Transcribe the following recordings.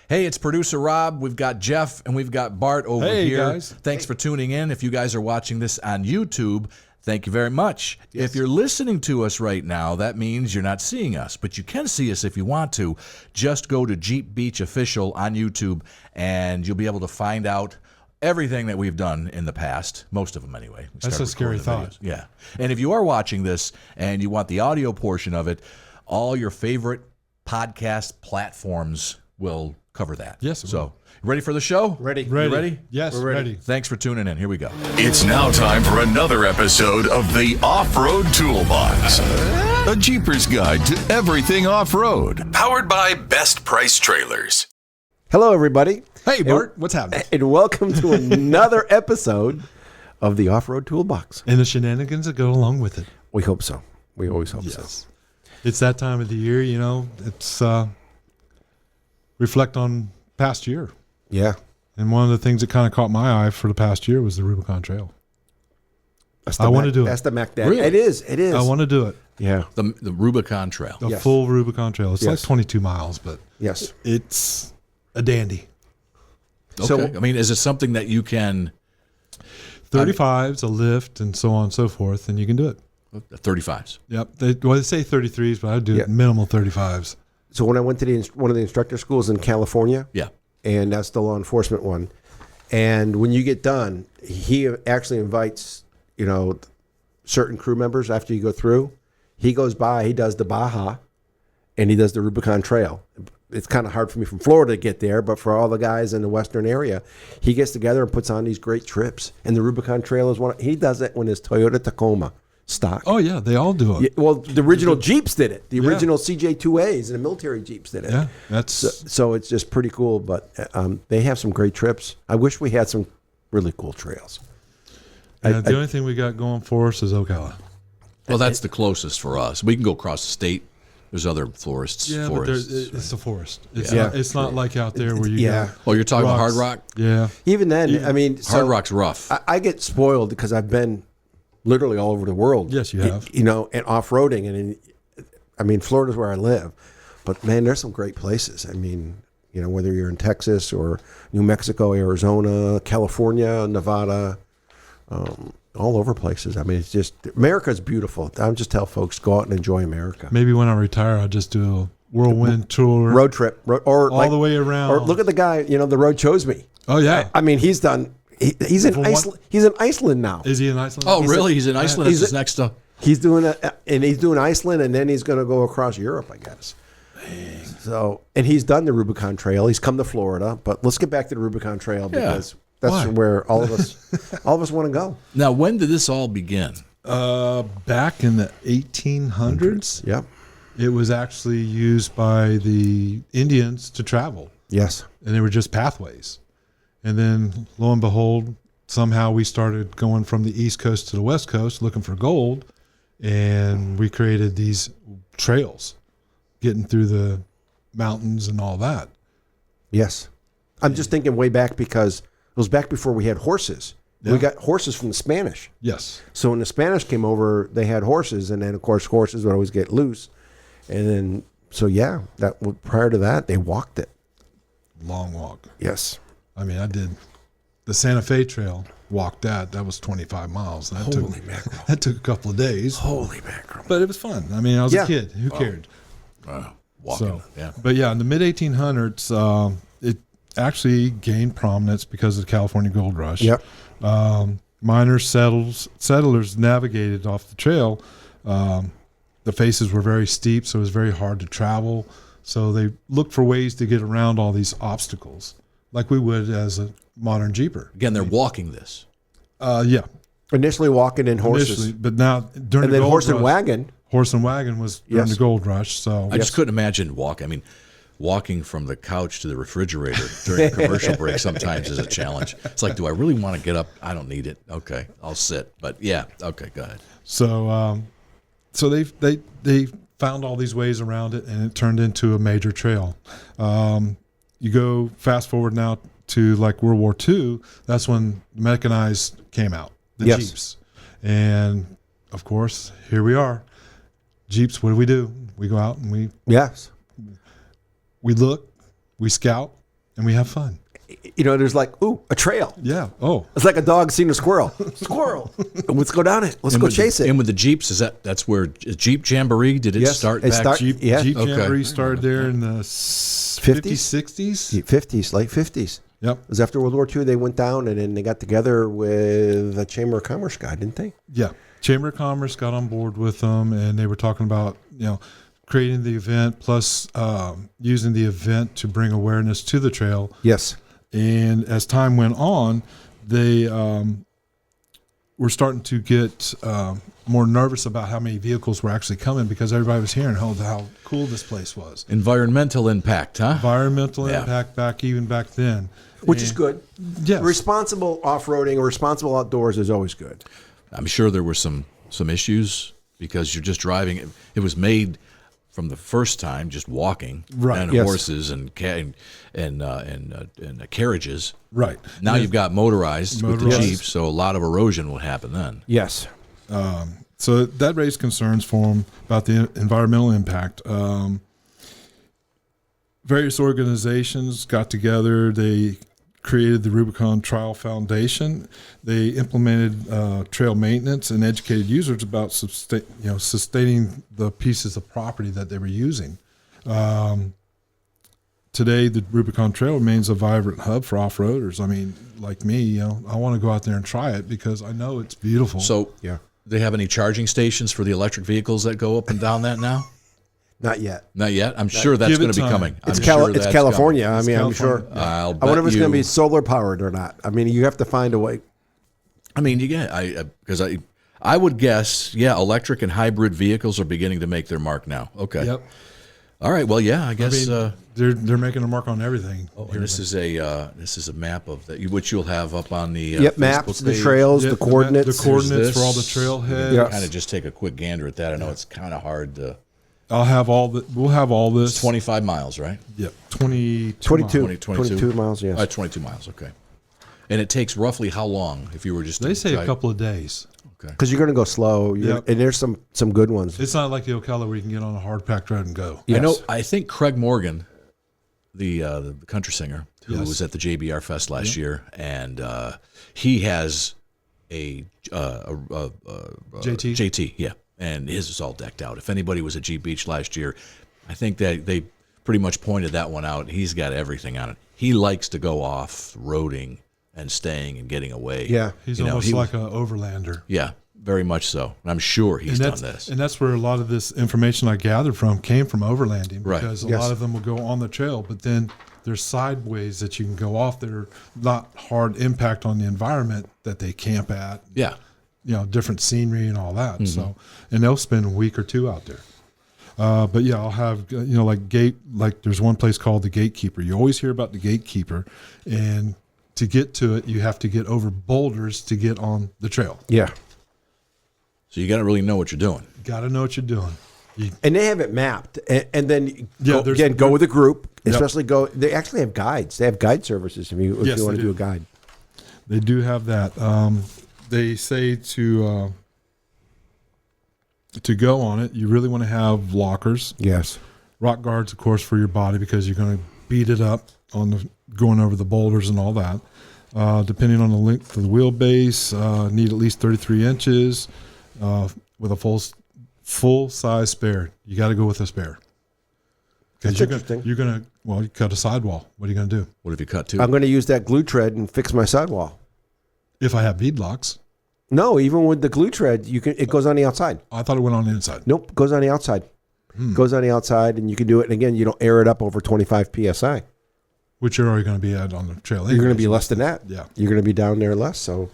Hey, it's producer Rob. We've got Jeff and we've got Bart over here. Guys. Thanks for tuning in. If you guys are watching this on YouTube, thank you very much. Yes. If you're listening to us right now, that means you're not seeing us, but you can see us if you want to. Just go to Jeep Beach Official on YouTube, and you'll be able to find out everything that we've done in the past, most of them anyway. That's a scary thought. Videos. Yeah. And if you are watching this and you want the audio portion of it, all your favorite podcast platforms will cover that. Yes. So, ready for the show? Ready. You ready? Yes, We're ready. Thanks for tuning in. Here we go. It's now time for another episode of the Off-Road Toolbox, a Jeepers guide to everything off-road. Powered by Best Price Trailers. Hello, everybody. Hey, Bart, what's happening? And welcome to another episode of the Off-Road Toolbox. And the shenanigans that go along with it. We hope so. We always hope so. It's that time of the year, you know, it's reflect on past year. Yeah. And one of the things that kind of caught my eye for the past year was the Rubicon Trail. I want to do it. That's the Mac Dad. Really? It is. I want to do it. Yeah. The Rubicon Trail. The Yes. full Rubicon Trail. It's like Yes. 22 miles, but Yes. it's a dandy. Okay. So- I mean, is it something that you can 35's a lift and so on and so forth, and you can do it. 35s? Yep. They say 33s, but I do minimal 35s. So when I went to one of the instructor schools in California, Yeah. and that's the law enforcement one, and when you get done, he actually invites, certain crew members after you go through. He goes by, he does the Baja, and he does the Rubicon Trail. It's kind of hard for me from Florida to get there, but for all the guys in the Western area, he gets together and puts on these great trips. And the Rubicon Trail is he does it when his Toyota Tacoma stock. Oh, yeah, they all do it. Yeah, well, the original Jeeps did it. The original CJ2As and the military Jeeps did it. Yeah, that's So it's just pretty cool, but they have some great trips. I wish we had some really cool trails. the only thing we got going for us is Ocala. Well, that's the closest for us. We can go across the state. There's other forests. Yeah, but it's a forest. It's Yeah. not, it's not like out there where you Yeah. got Oh, you're talking about rocks. Hard Rock? Yeah. Even then, I mean, Hard Rock's rough. I get spoiled because I've been literally all over the world. Yes, you have. And off-roading. And Florida's where I live. But, man, there's some great places. I mean, whether you're in Texas or New Mexico, Arizona, California, Nevada, all over places. I mean, it's just, America's beautiful. I just tell folks, go out and enjoy America. Maybe when I retire, I'll just do a whirlwind tour. Road trip. Or all the way around. Or look at the guy, the road chose me. Oh, yeah. I mean, he's done, he's in Iceland. He's in Iceland now. Is he in Iceland? Oh, really? He's in Iceland. It's his next stuff. He's doing Iceland, and then he's going to go across Europe, I guess. Dang. So, and he's done the Rubicon Trail. He's come to Florida, but let's get back to the Rubicon Trail because that's where all of us want to go. Now, when did this all begin? Back in the 1800s. Yep. It was actually used by the Indians to travel, Yes. and they were just pathways. And then, lo and behold, somehow we started going from the East Coast to the West Coast looking for gold, and we created these trails, getting through the mountains and all that. Yes. I'm just thinking way back because it was back before we had horses. Yeah. We got horses from the Spanish. Yes. So when the Spanish came over, they had horses, and then of course horses would always get loose, and then prior to that they walked it. Long walk. Yes. I mean, I did the Santa Fe Trail, walked that. That was 25 miles. That Holy mackerel. That took a couple of days. Holy mackerel. But it was fun. I mean, I was a kid. Who cared? Walking. Yeah. But yeah, in the mid-1800s, it actually gained prominence because of the California Gold Rush. Yep. Miners, settlers navigated off the trail. The faces were very steep, so it was very hard to travel. So they looked for ways to get around all these obstacles, like we would as a modern Jeeper. Again, they're walking this. Yeah. Initially walking in horses. Initially, but now during And the then Gold horse Rush, and wagon. Horse and wagon was during Yes. the Gold Rush. So I just couldn't imagine walking from the couch to the refrigerator during a commercial break sometimes is a challenge. It's like, do I really want to get up? I don't need it. Okay, I'll sit. But yeah, okay, go ahead. So, so they found all these ways around it, and it turned into a major trail. You go fast forward now to like World War II. That's when mechanized came out, the Yes. Jeeps, and of course here we are. Jeeps. What do? We go out and we Yes. look, we scout, and we have fun. You know, there's like, ooh, a trail. Yeah. Oh, It's like a dog seeing a squirrel. Squirrel. Let's go down it. Let's go chase it. And with the Jeeps, that's where Jeep Jamboree, did it Yes, start it back? start- Jeep, Yeah. Jeep Okay. Jamboree started there in the 50s, 60s. 50s, late 50s. Yep. It was after World War II. They went down and then they got together with the Chamber of Commerce guy, didn't they? Yeah. Chamber of Commerce got on board with them, and they were talking about, creating the event plus using the event to bring awareness to the trail. Yes. And as time went on, they were starting to get more nervous about how many vehicles were actually coming because everybody was hearing how cool this place was. Environmental impact, huh? Environmental Yeah. impact back then. Which is good. Yes. Responsible off-roading or responsible outdoors is always good. I'm sure there were some issues because you're just driving. It was made from the first time just walking, Right. and Yes. horses and carriages. Right. Now you've got motorized with the Motorized. Jeeps, so a lot of erosion will happen then. Yes. So that raised concerns for them about the environmental impact. Various organizations got together. They created the Rubicon Trail Foundation. They implemented trail maintenance and educated users about sustaining the pieces of property that they were using. Today, the Rubicon Trail remains a vibrant hub for off-roaders. I mean, like me, I want to go out there and try it because I know it's beautiful. So, Yeah. they have any charging stations for the electric vehicles that go up and down that now? Not yet. Not yet. I'm sure that's Give it going to be time. coming. It's, I'm sure it's that's California. coming. I mean, I'm sure. California. I'll I bet wonder if it's going to you- be solar powered or not. I mean, you have to find a way. I mean, you get because I would guess, electric and hybrid vehicles are beginning to make their mark now. Okay. Yep. All right. Well, yeah, I guess. They're making a mark on everything. And this is a map of that, which you'll have up on the Yep, maps, Facebook the page. trails, Yeah, the coordinates. the coordinates for all the this. trailheads. Yeah. Kind of just take a quick gander at that. I know it's kind of hard to. We'll have all this. It's 25 miles, right? Yep. 22. 22. 22. 22 miles, yes. 22 miles. Okay. And it takes roughly how long if you were just? They to say drive? a couple of days. Okay. Because you're going to go slow. Yep. And there's some good ones. It's not like the Ocala where you can get on a hard packed road and go. Yes. I know. I think Craig Morgan, the country singer who Yes. was at the JBR Fest last year, and he has a JT, yeah, and his is all decked out. If anybody was at Jeep Beach last year, I think that they pretty much pointed that one out. He's got everything on it. He likes to go off roading and staying and getting away. Yeah. He's You know, almost he- like an overlander. Yeah, very much so. And I'm sure he's done this. And that's where a lot of this information I gathered from came from overlanding Right. because a Yes. lot of them will go on the trail, but then there's sideways that you can go off that are not hard impact on the environment that they camp at. Yeah. Different scenery and all that. Mm-hmm. So, and they'll spend a week or two out there. But yeah, I'll have, like there's one place called the Gatekeeper. You always hear about the Gatekeeper, and to get to it, you have to get over boulders to get on the trail. Yeah. So you got to really know what you're doing. Got to know what you're doing. And they have it mapped. And then, Yeah, go with a group. Yep. Especially they actually have guides. They have guide services if you Yes, want they to do do. a guide. They do have that. They say to go on it, you really want to have lockers, Yes. rock guards, of course, for your body because you're going to beat it up on going over the boulders and all that. Depending on the length of the wheelbase, need at least 33 inches with a full size spare. You got to go with a spare. That's interesting. You're gonna you cut a sidewall. What are you gonna do? What have you cut to? I'm going to use that glue tread and fix my sidewall. If I have bead locks, No, even with the glue tread, it goes on the outside. I thought it went on the inside. Nope, goes on the outside. Goes on the outside, and you can do it. And again, you don't air it up over 25 psi. Which you're already going to be at on the trail. You're going to anyways. be less than that. Yeah. You're going to be down there less. So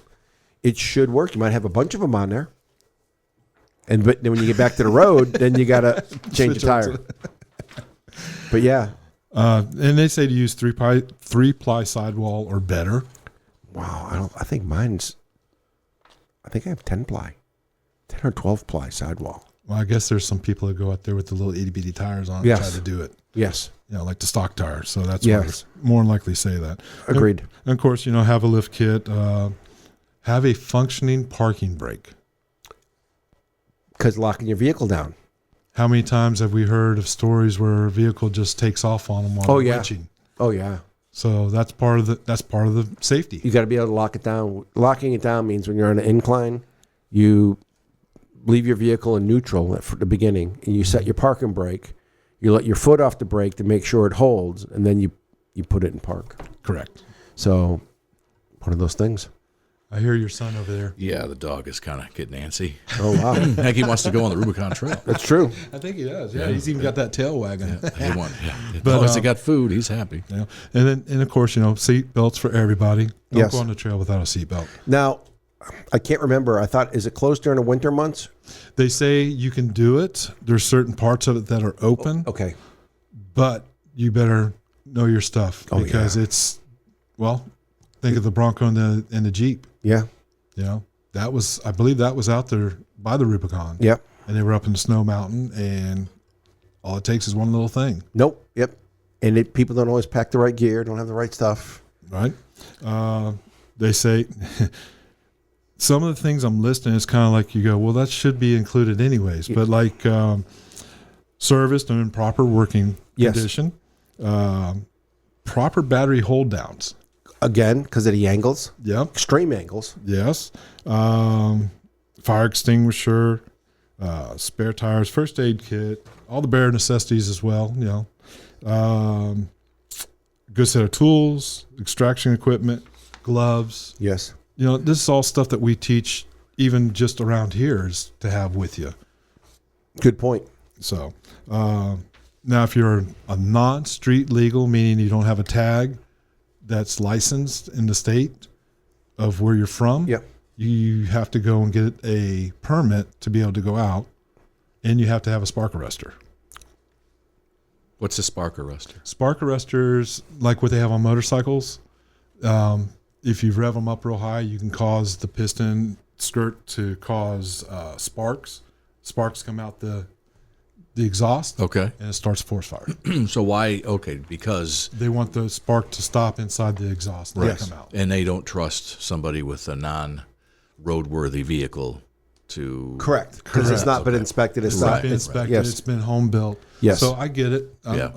it should work. You might have a bunch of them on there. But then when you get back to the road, then you got to change the tire. But yeah. And they say to use three-ply sidewall or better. Wow. I think I have 10 ply. 10 or 12 ply sidewall. Well, I guess there's some people that go out there with the little itty-bitty tires on Yes. and try to do it. Yes. Like the stock tires. So that's Yes. why it's more than likely say that. Agreed. And of course, have a lift kit. Have a functioning parking brake. Because locking your vehicle down. How many times have we heard of stories where a vehicle just takes off on them while Oh, they're yeah. winching? Oh, yeah. So that's part of the safety. You got to be able to lock it down. Locking it down means when you're on an incline, you leave your vehicle in neutral at the beginning, and you set your parking brake. You let your foot off the brake to make sure it holds, and then you put it in park. Correct. So, one of those things. I hear your son over there. Yeah, the dog is kind of getting antsy. Oh, wow. I think he wants to go on the Rubicon Trail. That's true. I think he does. Yeah, he's even got that tail wagging. He wants, As But, long as he got food, he's happy. Yeah. And of course, seat belts for everybody. Don't Yes. go on the trail without a seat belt. Now, I can't remember. I thought, is it closed during the winter months? They say you can do it. There's certain parts of it that are open, Okay. but you better know your stuff because it's, think of the Bronco and the Jeep. Yeah. I believe that was out there by the Rubicon. Yep. And they were up in the Snow Mountain, and all it takes is one little thing. Nope. Yep. And people don't always pack the right gear, don't have the right stuff. Right? They say some of the things I'm listing is kind of like you go, well, that should be included anyways. But like serviced and in proper working condition, proper battery hold downs. Again, because of the angles. Yep. Extreme angles. Yes. Fire extinguisher, spare tires, first aid kit, all the bare necessities as well. Good set of tools, extraction equipment, gloves. Yes. This is all stuff that we teach even just around here is to have with you. Good point. So now if you're a non-street legal, meaning you don't have a tag that's licensed in the state of where you're from, Yep. you have to go and get a permit to be able to go out, and you have to have a spark arrestor. What's a spark arrestor? Spark arresters, like what they have on motorcycles, if you rev them up real high, you can cause the piston skirt to cause sparks. Sparks come out the exhaust, Okay. and it starts force fire. So why? Okay, because They want the spark to stop inside the exhaust and come out. and they don't trust somebody with a non-roadworthy vehicle to. Correct. Because it's not been inspected. It's It's not not been it's- inspected. Yes. It's been home built. Yes. So I get it. Yeah.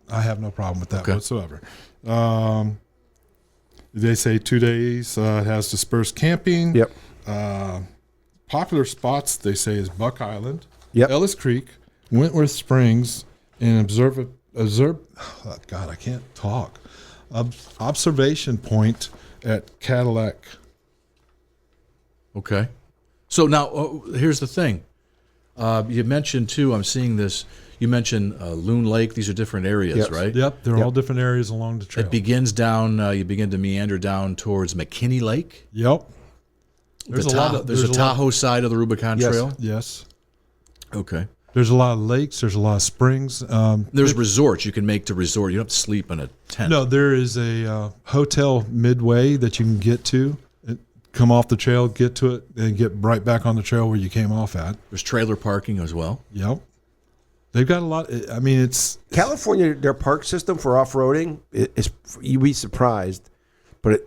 I have no problem with that Okay. whatsoever. They say 2 days. It has dispersed camping. Yep. Popular spots they say is Buck Island, Yep. Ellis Creek, Wentworth Springs, and observe. Oh, God, I can't talk. Observation point at Cadillac. Okay. So now here's the thing. You mentioned too. I'm seeing this. You mentioned Loon Lake. These are different areas, Yes. right? Yep, they're all different areas along the trail. It begins down. You begin to meander down towards McKinney Lake. Yep. There's a Tahoe side of the Rubicon Yes. Trail. Yes. Okay. There's a lot of lakes. There's a lot of springs. There's resorts you can make to resort. You don't have to sleep in a tent. No, there is a hotel midway that you can get to. Come off the trail, get to it, and get right back on the trail where you came off at. There's trailer parking as well. Yep. They've got a lot. I mean, it's California, their park system for off-roading is you'd be surprised, but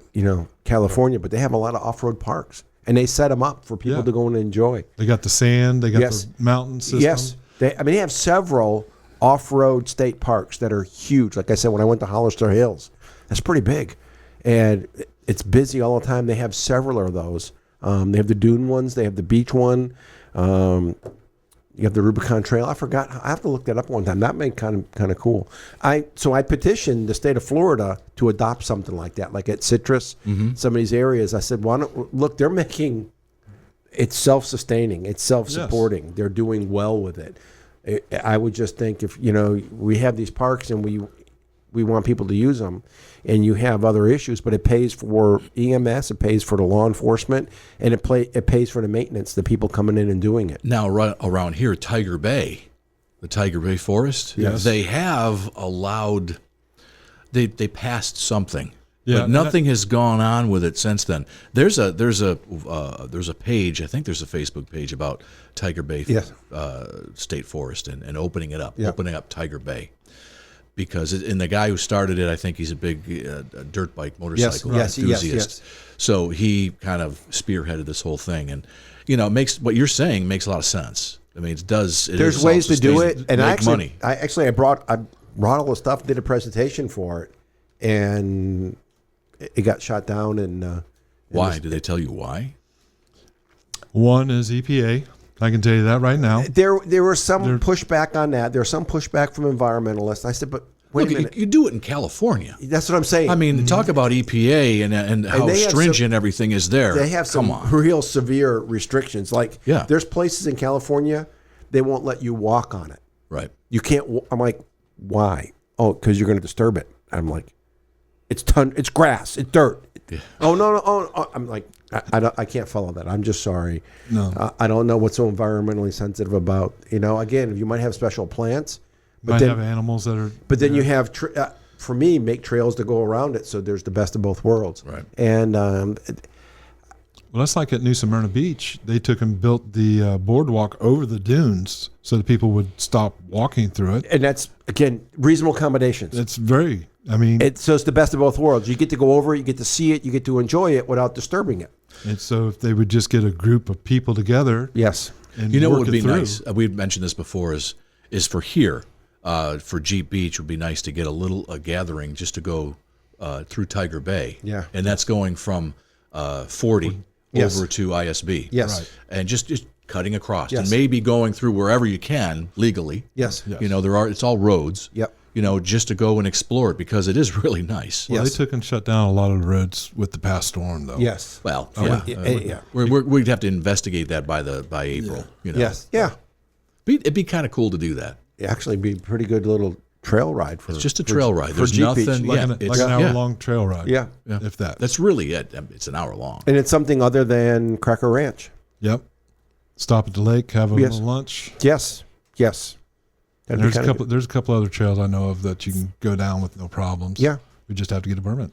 California, but they have a lot of off-road parks, and they set them up for people Yeah. to go and enjoy. they got the sand, they got Yes. the mountain system. Yes, they have several off-road state parks that are huge. Like I said, when I went to Hollister Hills, that's pretty big, and it's busy all the time. They have several of those. They have the dune ones. They have the beach one. You have the Rubicon Trail. I forgot. I have to look that up one time. That made kind of cool. So I petitioned the state of Florida to adopt something like that, like at Citrus, some of these areas. I said, why don't look? They're making it's self-sustaining. It's self-supporting. Yes. They're doing well with it. I would just think if we have these parks and we want people to use them, and you have other issues, but it pays for EMS, it pays for the law enforcement, and it pays for the maintenance, the people coming in and doing it. Now, right around here, Tiger Bay, the Tiger Bay Forest, yes. They have allowed, they passed something, yeah, but nothing has gone on with it since then. There's a page, I think there's a Facebook page about Tiger Bay yes. State Forest and opening it up, yeah. opening up Tiger Bay. Because and the guy who started it, I think he's a big dirt bike motorcycle enthusiast. Yes. So he kind of spearheaded this whole thing, and it makes what you're saying makes a lot of sense. I mean, it does. There's ways to do it, and make money. I brought all the stuff, did a presentation for it, and it got shot down. And Why? Did they tell you why? One is EPA. I can tell you that right now. there was some pushback on that. There was some pushback from environmentalists. I said, but wait Look, a minute. you do it in California. That's what I'm saying. I mean, talk about EPA and how they have stringent everything is there. They have some real severe restrictions. Like, Yeah. there's places in California, they won't let you walk on it. Right. You can't. I'm like, why? Oh, because you're going to disturb it. I'm like, it's grass, it's dirt. Yeah. Oh no. Oh, I'm like, I can't follow that. I'm just sorry. No. I don't know what's so environmentally sensitive about. Again, you might have special plants, but Might then have animals that are. but then you have for me, make trails to go around it, so there's the best of both worlds. Right. And Well, that's like at New Smyrna Beach. They took and built the boardwalk over the dunes so that people would stop walking through it. and that's again reasonable accommodations. It's very. I mean, So it's the best of both worlds. You get to go over it, you get to see it, you get to enjoy it without disturbing it. and so if they would just get a group of people together, Yes. and You know what work would be it through. nice? We've mentioned this before. Is for here, for Jeep Beach, would be nice to get a gathering just to go through Tiger Bay. Yeah. And that's going from 40 Yes. over to ISB. Yes. Right. And just cutting across, Yes. and maybe going through wherever you can legally. Yes. It's all roads. Yep. Just to go and explore it because it is really nice. Well, Yes. they took and shut down a lot of the roads with the past storm, though. Yes. Well, yeah. we'd have to investigate that by April. Yes. Yeah. It'd be kind of cool to do that. It'd actually be a pretty good little trail ride for. It's just a trail ride. There's Jeep Beach. nothing. Like, Yeah, like an hour-long trail ride. Yeah. If that. That's really it. It's an hour long. And it's something other than Cracker Ranch. Yep. Stop at the lake, have a Yes. little lunch. Yes. Yes. And That'd be there's a kinda couple. There's a couple other trails I know of that you can go down with no problems. Yeah. We just have to get a permit.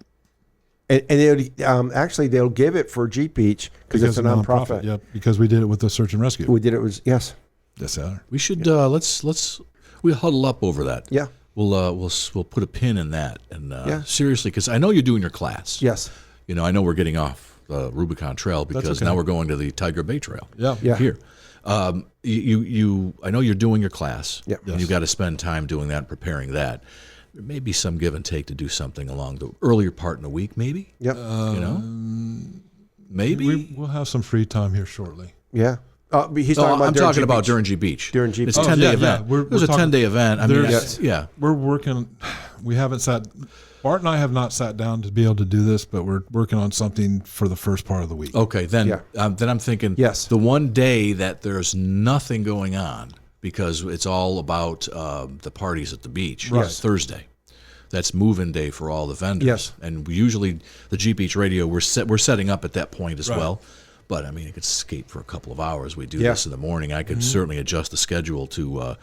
good. And actually they'll give it for Jeep Beach because it's a nonprofit. Yep. Because we did it with the search and rescue. We did it was yes. Yes, sir. We should we'll huddle up over that. Yeah. We'll put a pin in that and Yeah. seriously, because I know you're doing your class. Yes. I know we're getting off the Rubicon Trail because okay. now we're going to the Tiger Bay Trail. Yeah. Yeah. Here. I know you're doing your class. Yep. And you've got to spend time doing that and preparing that. There may be some give and take to do something along the earlier part in the week, maybe. Yep. Maybe. We'll have some free time here shortly. Yeah. But he's No, talking about I'm during talking Jeep about Beach. during Jeep Beach. During Jeep It's a Beach. 10-day yeah, event. yeah. There's a talking- 10-day event. I mean, there's- yeah. We're working. We haven't sat. Bart and I have not sat down to be able to do this, but we're working on something for the first part of the week. Okay, then Yeah. then I'm thinking Yes. the one day that there's nothing going on because it's all about the parties at the beach. Right. It's Thursday. That's move-in day for all the vendors. Yes. And we usually the Jeep Beach Radio we're setting up at that point as Right. well. But I mean, it could skate for a couple of hours. We do Yeah. this in the morning. I could certainly adjust the schedule to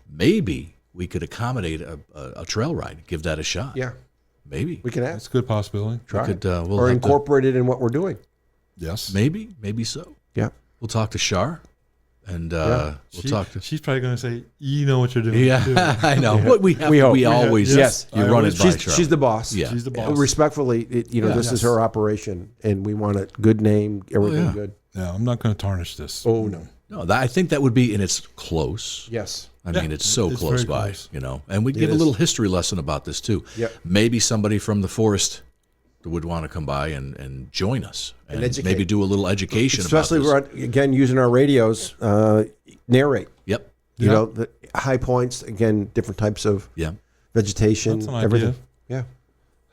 maybe we could accommodate a trail ride. Give that a shot. Yeah. Maybe. We can That's ask. a good possibility. Try could, it. we'll or have to- incorporate it in what we're doing. Yes. Maybe so. Yeah. We'll talk to Shar, and we'll talk to. She's probably going to say, "You know what you're doing." Yeah, I know. But we We hope. always Yes. you I run always- it by She's, Shar. she's the boss. Yeah. She's the boss. Respectfully, this is her operation, and we want a good name, everything yeah. good. No, I'm not going to tarnish this. Oh no. No, I think that would be, and it's close. Yes. I mean, it's so it's close very by, close. and we'd give a is. little history lesson about this too. Yep. Maybe somebody from the forest would want to come by and join us and educate. maybe do a little education Especially about we're again using our radios, narrate. Yep. You Yeah. know, the high points, again, different types of Yeah. vegetation, That's an everything. idea. Yeah.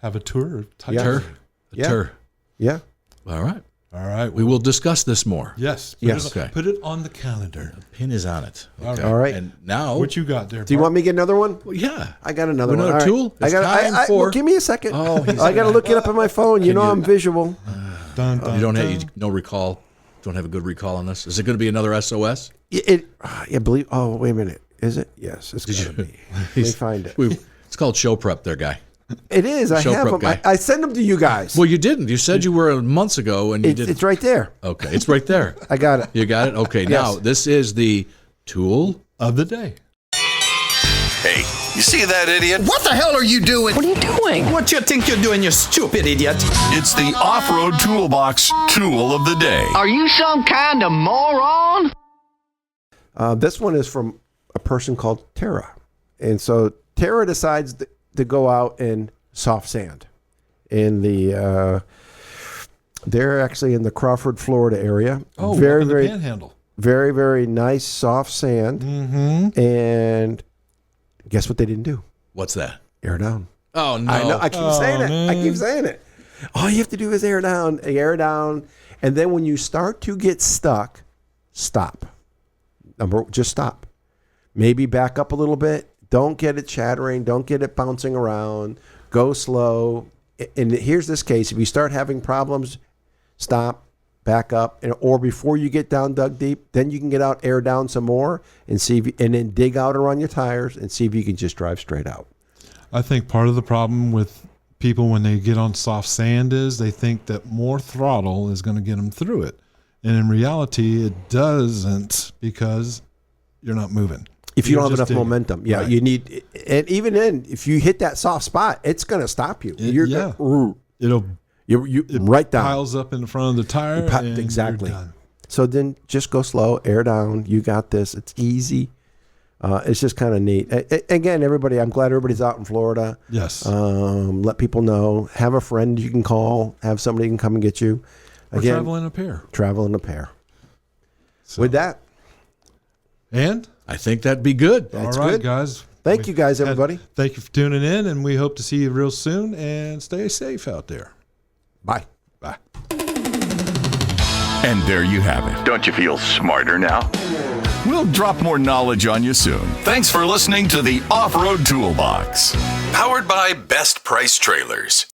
Have a tour. Type Yeah. Tur. thing. Yeah. Tur. Yeah. All right. All right. We will discuss this more. Yes. Yes. Okay. Put it on the calendar. Pin is on it. All All right. And now, What you got there? Do you want me to get another one? well, yeah. I got another one. Another All right. tool? I It's got. time for- well, give me a second. Oh, he's I got to look it up on my phone. You know, I'm visual. Dun, dun, You don't have dun. no recall. Don't have a good recall on this. Is it going to be another SOS? I believe. Oh, wait a minute. Is it? Yes, it's got to be. Let me find it. It's called show prep, there, guy. It is. I Show have prep them. guy. I send them to you guys. Well, you didn't. You said you were months ago, and you didn't. It's right there. Okay, it's right there. I got it. You got it? Okay, now this is the tool. Of the day. Hey, you see that idiot? What the hell are you doing? What are you doing? What you think you're doing, you stupid idiot? It's the Off-Road Toolbox Tool of the Day. Are you some kind of moron? This one is from a person called Tara. And so Tara decides to go out and soft sand in the. They're actually in the Crawford, Florida area. Oh, very, up in the very, Panhandle. very, very nice soft sand. Mm-hmm. And guess what they didn't do? What's that? Air down. Oh, no. I know. I keep saying it. man. I keep saying it. All you have to do is air down, and then when you start to get stuck, stop. Just stop. Maybe back up a little bit. Don't get it chattering. Don't get it bouncing around. Go slow. And here's this case: if you start having problems, stop, back up, or before you get down dug deep, then you can get out, air down some more, and see if and then dig out around your tires and see if you can just drive straight out. I think part of the problem with people when they get on soft sand is they think that more throttle is going to get them through it. And in reality, it doesn't, because you're not moving. If you You're don't have just enough digging. momentum, yeah, Right. you need, and even then, if you hit that soft spot, it's going to stop you. You're It'll you right down. piles up in the front of the tire. And exactly. You're done. So then just go slow, air down. You got this. It's easy. It's just kind of neat. Again, everybody, I'm glad everybody's out in Florida. Yes. Let people know. Have a friend you can call. Have somebody who can come and get you. Or Again, travel in a pair. travel in a pair. So- With that, And I think that'd be good. That's all right, good. guys. Thank you guys, everybody. Thank you for tuning in, and we hope to see you real soon. And stay safe out there. Bye. Bye. And there you have it. Don't you feel smarter now? We'll drop more knowledge on you soon. Thanks for listening to the Off-Road Toolbox, powered by Best Price Trailers.